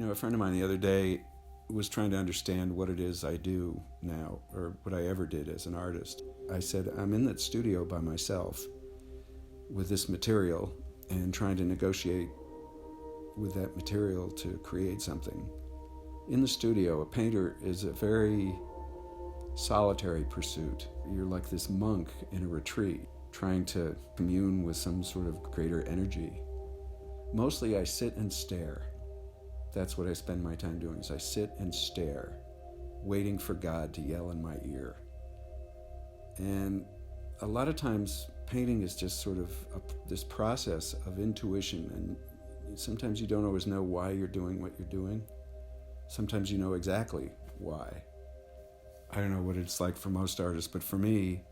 A friend of mine the other day was trying to understand what it is I do now, or what I ever did as an artist. I said, I'm in that studio by myself with this material and trying to negotiate with that material to create something. In the studio, a painter is a very solitary pursuit. You're like this monk in a retreat, trying to commune with some sort of greater energy. Mostly I sit and stare. That's what I spend my time doing, is I sit and stare, waiting for God to yell in my ear. And a lot of times painting is just sort of this process of intuition, and sometimes you don't always know why you're doing what you're doing. Sometimes you know exactly why. I don't know what it's like for most artists, but for me,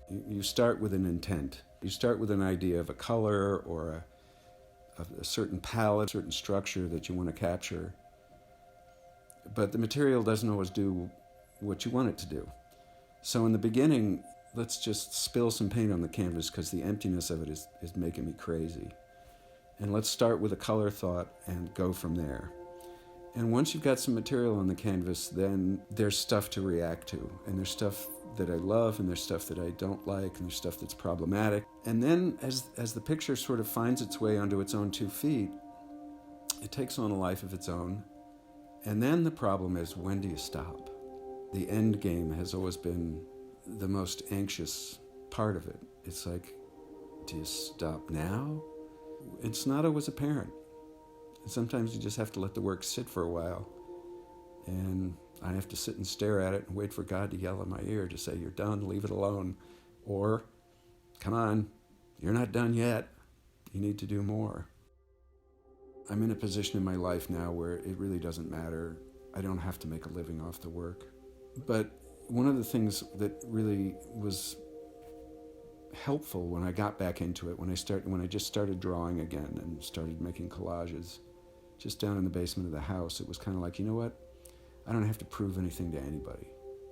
you start with an intent. You start with an idea of a color or a certain palette, certain structure that you want to capture. But the material doesn't always do what you want it to do. So in the beginning, let's just spill some paint on the canvas because the emptiness of it is making me crazy. And let's start with a color thought and go from there. And once you've got some material on the canvas, then there's stuff to react to. And there's stuff that I love, and there's stuff that I don't like, and there's stuff that's problematic. And then as the picture sort of finds its way onto its own 2 feet, it takes on a life of its own. And then the problem is, when do you stop? The end game has always been the most anxious part of it. It's like, do you stop now? It's not always apparent. Sometimes you just have to let the work sit for a while. And I have to sit and stare at it and wait for God to yell in my ear to say, you're done, leave it alone. Or, come on, you're not done yet. You need to do more. I'm in a position in my life now where it really doesn't matter. I don't have to make a living off the work. But one of the things that really was helpful when I got back into it, when I just started drawing again and started making collages, just down in the basement of the house, it was kind of like, you know what? I don't have to prove anything to anybody.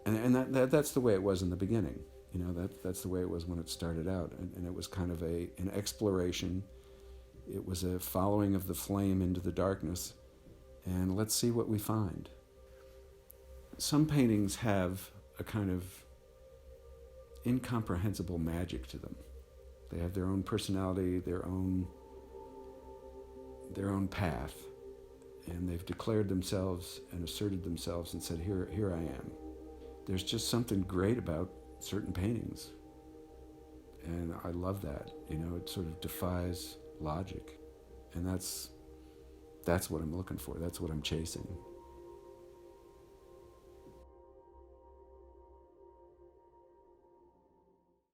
And that's the way it was in the beginning. That's the way it was when it started out. And it was kind of an exploration. It was a following of the flame into the darkness. And let's see what we find. Some paintings have a kind of incomprehensible magic to them. They have their own personality, their own path. And they've declared themselves and asserted themselves and said, here I am. There's just something great about certain paintings. And I love that. It sort of defies logic. And that's what I'm looking for. That's what I'm chasing.